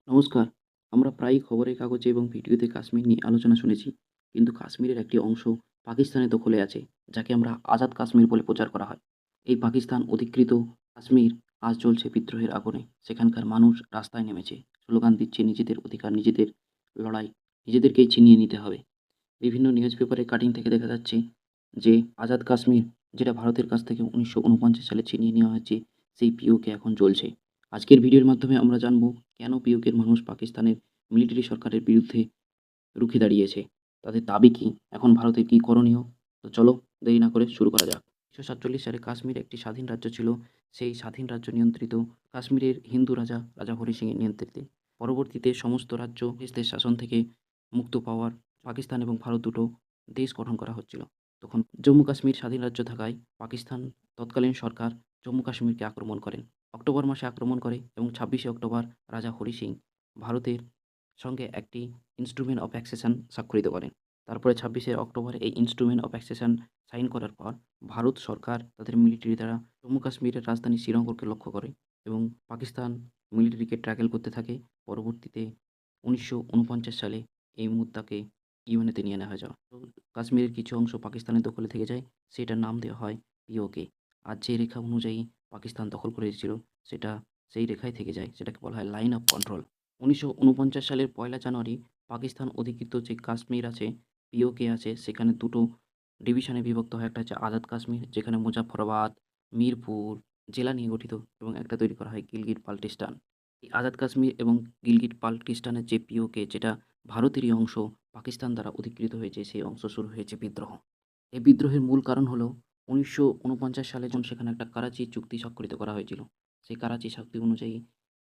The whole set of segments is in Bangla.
নমস্কার। আমরা প্রায়ই খবরের কাগজে এবং ভিডিওতে কাশ্মীর নিয়ে আলোচনা শুনেছি। কিন্তু কাশ্মীরের একটি অংশ পাকিস্তানের দখলে আছে, যাকে আমরা আজাদ কাশ্মীর বলে প্রচার করা হয়। এই পাকিস্তান অধিকৃত কাশ্মীর আজ জ্বলছে বিদ্রোহের আগুনে। সেখানকার মানুষ রাস্তায় নেমেছে, স্লোগান দিচ্ছে নিজেদের অধিকার, নিজেদের লড়াই, নিজেদেরকেই ছিনিয়ে নিতে হবে। বিভিন্ন নিউজ পেপারে কাটিং থেকে দেখা যাচ্ছে যে আজাদ কাশ্মীর, যেটা ভারতের কাছ থেকে ১৯৪৯ সালে ছিনিয়ে নেওয়া হয়েছে, সেই পিওকে এখন চলছে। আজকের ভিডিওর মাধ্যমে আমরা জানব কেন পিওকের মানুষ পাকিস্তানের মিলিটারি সরকারের বিরুদ্ধে রুখে দাঁড়িয়েছে, তাদের দাবি কী, এখন ভারতের কী করণীয়। তো চলো দেরি না করে শুরু করা যাক। ১৯৪৭ সালে কাশ্মীর একটি স্বাধীন রাজ্য ছিল। সেই স্বাধীন রাজ্য নিয়ন্ত্রিত কাশ্মীরের হিন্দু রাজা রাজা হরি সিংয়ের নেতৃত্বে। পরবর্তীতে সমস্ত রাজ্য ব্রিটিশদের শাসন থেকে মুক্ত পাওয়ার পাকিস্তান এবং ভারত দুটো দেশ গঠন করা হচ্ছিল। তখন জম্মু কাশ্মীর স্বাধীন রাজ্য থাকায় পাকিস্তান তৎকালীন সরকার জম্মু কাশ্মীরকে আক্রমণ করেন। অক্টোবর মাসে আক্রমণ করে এবং ২৬শে অক্টোবর রাজা হরি সিং ভারতের সঙ্গে একটি ইনস্ট্রুমেন্ট অফ অ্যাক্সেশন স্বাক্ষরিত করেন। তারপরে ২৬শে অক্টোবর এই ইনস্ট্রুমেন্ট অফ অ্যাক্সেশন সাইন করার পর ভারত সরকার তাদের মিলিটারি দ্বারা জম্মু কাশ্মীরের রাজধানী শ্রীনগরকে লক্ষ্য করে এবং পাকিস্তান মিলিটারিকে ট্র্যাকেল করতে থাকে। পরবর্তীতে ১৯৪৯ সালে এই মুদ্রাকে ইউএনএতে নিয়ে নেওয়া যায়। তো কাশ্মীরের কিছু অংশ পাকিস্তানের দখলে থেকে যায়, সেটার নাম দেওয়া হয় পিওকে। আর যে রেখা অনুযায়ী পাকিস্তান দখল করেছিল সেটা সেই রেখায় থেকে যায়, সেটাকে বলা হয় লাইন অফ কন্ট্রোল। ১৯৪৯ সালের ১লা জানুয়ারি পাকিস্তান অধিকৃত যে কাশ্মীর আছে, পিওকে আছে, সেখানে দুটো ডিভিশনে বিভক্ত হয়। একটা হচ্ছে আজাদ কাশ্মীর, যেখানে মুজাফফরাবাদ, মিরপুর জেলা নিয়ে গঠিত, এবং একটা তৈরি করা হয় গিলগিট বাল্টিস্তান। এই আজাদ কাশ্মীর এবং গিলগিট বাল্টিস্তানের যে পিওকে, যেটা ভারতেরই অংশ, পাকিস্তান দ্বারা অধিকৃত হয়েছে, সেই অংশ শুরু হয়েছে বিদ্রোহ। এই বিদ্রোহের মূল কারণ হলো ১৯৪৯ সালে যখন সেখানে একটা করাচি চুক্তি স্বাক্ষরিত করা হয়েছিল। সেই করাচি চুক্তি অনুযায়ী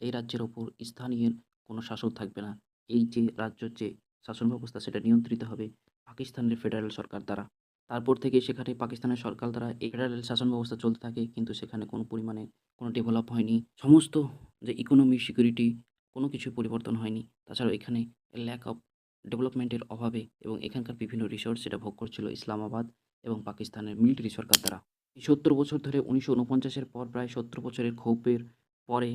এই রাজ্যের ওপর স্থানীয় কোনো শাসক থাকবে না। এই যে রাজ্যের যে শাসন ব্যবস্থা, সেটা নিয়ন্ত্রিত হবে পাকিস্তানের ফেডারেল সরকার দ্বারা। তারপর থেকে সেখানে পাকিস্তানের সরকার দ্বারা এই ফেডারেল শাসন ব্যবস্থা চলতে থাকে, কিন্তু সেখানে কোনো পরিমাণে কোনো ডেভেলপ হয়নি। সমস্ত যে ইকোনমি, সিকিউরিটি, কোনো কিছুই পরিবর্তন হয়নি। তাছাড়াও এখানে ল্যাক অফ ডেভেলপমেন্টের অভাবে এবং এখানকার বিভিন্ন রিসোর্স সেটা ভোগ করছিল ইসলামাবাদ এবং পাকিস্তানের মিলিটারি সরকার দ্বারা। এই ৭০ বছর ধরে ১৯৪৯-এর পর প্রায় ৭০ বছরের ক্ষোভের পরে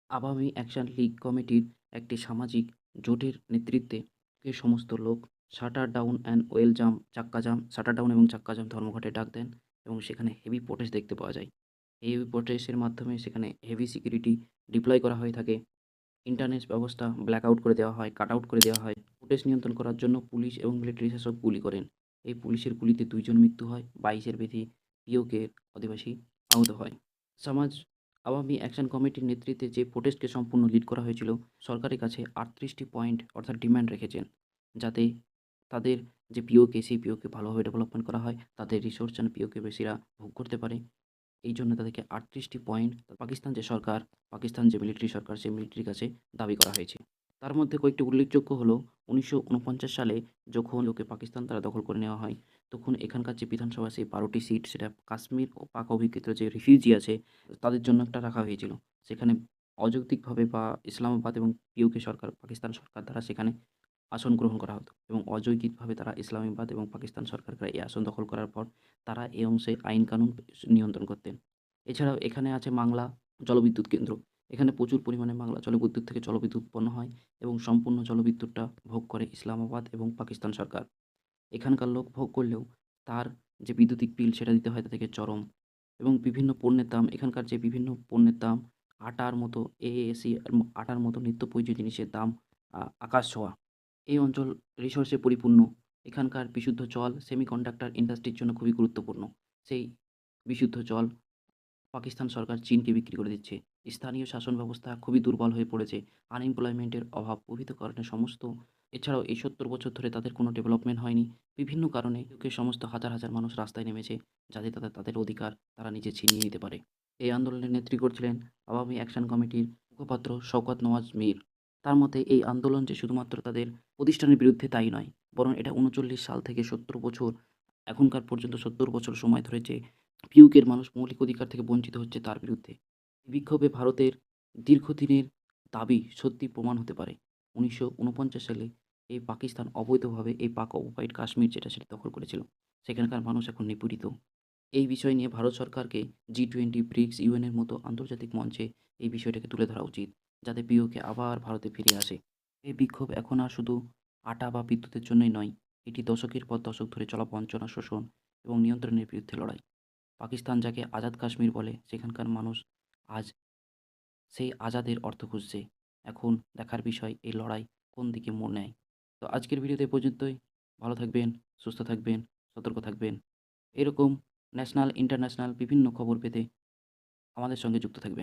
আওয়ামী অ্যাকশন লীগ কমিটির একটি সামাজিক জোটের নেতৃত্বে এই সমস্ত লোক শাটার ডাউন এবং চাক্কা জাম ধর্মঘটের ডাক দেন, এবং সেখানে হেভি প্রোটেস্ট দেখতে পাওয়া যায়। এই প্রোটেস্টের মাধ্যমে সেখানে হেভি সিকিউরিটি ডিপ্লয় করা হয়ে থাকে। ইন্টারনেট ব্যবস্থা ব্ল্যাক আউট করে দেওয়া হয়, কাট আউট করে দেওয়া হয়। ফুটেজ নিয়ন্ত্রণ করার জন্য পুলিশ এবং মিলিটারি শাসক গুলি করেন। এই পুলিশের গুলিতে ২ জন মৃত্যু হয়, ২২-এর বেশি পিওকের অধিবাসী আহত হয়। সমাজ আওয়ামী অ্যাকশন কমিটির নেতৃত্বে যে প্রোটেস্টকে সম্পূর্ণ লিড করা হয়েছিল, সরকারের কাছে ৩৮টি পয়েন্ট অর্থাৎ ডিমান্ড রেখেছেন, যাতে তাদের যে পিওকে, সেই পিওকে ভালোভাবে ডেভেলপমেন্ট করা হয়, তাদের রিসোর্স যেন পিওকে বেশিরা ভোগ করতে পারে। এই জন্য তাদেরকে ৩৮টি পয়েন্ট পাকিস্তান যে সরকার, পাকিস্তান যে মিলিটারি সরকার, সেই মিলিটারির কাছে দাবি করা হয়েছে। তার মধ্যে কয়েকটি উল্লেখযোগ্য হলো, ১৯৪৯ সালে যখন ওকে পাকিস্তান দ্বারা দখল করে নেওয়া হয়, তখন এখানকার যে বিধানসভা, সেই ১২টি সিট সেটা কাশ্মীর ও পাক অধিকৃত যে রিফিউজি আছে তাদের জন্য একটা রাখা হয়েছিল। সেখানে অযৌক্তিকভাবে বা ইসলামাবাদ এবং পিওকে সরকার, পাকিস্তান সরকার দ্বারা সেখানে আসন গ্রহণ করা হতো, এবং অযৌক্তিকভাবে তারা ইসলামাবাদ এবং পাকিস্তান সরকাররা এই আসন দখল করার পর তারা এই অংশে আইন কানুন নিয়ন্ত্রণ করতেন। এছাড়াও এখানে আছে মাংলা জলবিদ্যুৎ কেন্দ্র। এখানে প্রচুর পরিমাণে মাংলা জলবিদ্যুৎ থেকে জলবিদ্যুৎ উৎপন্ন হয়, এবং সম্পূর্ণ জলবিদ্যুৎটা ভোগ করে ইসলামাবাদ এবং পাকিস্তান সরকার। এখানকার লোক ভোগ করলেও তার যে বৈদ্যুতিক বিল সেটা দিতে হয় তাদেরকে চরম, এবং বিভিন্ন পণ্যের দাম, এখানকার যে বিভিন্ন পণ্যের দাম, আটার মতো এএসি আটার মতো নিত্য প্রয়োজনীয় জিনিসের দাম আকাশ ছোঁয়া। এই অঞ্চল রিসোর্সে পরিপূর্ণ। এখানকার বিশুদ্ধ জল সেমিকন্ডাক্টর ইন্ডাস্ট্রির জন্য খুবই গুরুত্বপূর্ণ। সেই বিশুদ্ধ জল পাকিস্তান সরকার চীনকে বিক্রি করে দিচ্ছে। স্থানীয় শাসন ব্যবস্থা খুবই দুর্বল হয়ে পড়েছে। আনএমপ্লয়মেন্টের অভাব প্রভৃত কারণে সমস্ত, এছাড়াও এই ৭০ বছর ধরে তাদের কোনো ডেভেলপমেন্ট হয়নি। বিভিন্ন কারণে সমস্ত হাজার, হাজার মানুষ রাস্তায় নেমেছে, যাতে তাদের অধিকার তারা নিজে ছিনিয়ে নিতে পারে। এই আন্দোলনের নেতৃত্ব করছিলেন আওয়ামী অ্যাকশন কমিটির মুখপাত্র শওকত নওয়াজ মীর। তার মতে এই আন্দোলন যে শুধুমাত্র তাদের প্রতিষ্ঠানের বিরুদ্ধে তাই নয়, বরং এটা ৩৯ সাল থেকে ৭০ বছর এখনকার পর্যন্ত ৭০ বছর সময় ধরে যে পিউকের মানুষ মৌলিক অধিকার থেকে বঞ্চিত হচ্ছে, তার বিরুদ্ধে। বিক্ষোভে ভারতের দীর্ঘদিনের দাবি সত্যি প্রমাণ হতে পারে। ১৯৪৯ সালে এই পাকিস্তান অবৈধভাবে এই পাক অকুপাইড কাশ্মীর যেটা সেটা দখল করেছিল। সেখানকার মানুষ এখন নিপীড়িত। এই বিষয় নিয়ে ভারত সরকারকে G20, ব্রিক্স, ইউএনের মতো আন্তর্জাতিক মঞ্চে এই বিষয়টাকে তুলে ধরা উচিত। যাতে পিওকে আবার ভারতে ফিরে আসে। এই বিক্ষোভ এখন আর শুধু আটা বা বিদ্যুতের জন্যই নয়, এটি দশকের পর দশক ধরে চলা বঞ্চনা, শোষণ এবং নিয়ন্ত্রণের বিরুদ্ধে লড়াই। পাকিস্তান যাকে আজাদ কাশ্মীর বলে, সেখানকার মানুষ আজ সেই আজাদের অর্থ খুঁজছে। এখন দেখার বিষয় এই লড়াই কোন দিকে মোড় নেয়। তো আজকের ভিডিওতে এ পর্যন্তই। ভালো থাকবেন, সুস্থ থাকবেন, সতর্ক থাকবেন। এরকম ন্যাশনাল, ইন্টারন্যাশনাল বিভিন্ন খবর পেতে আমাদের সঙ্গে যুক্ত থাকবেন।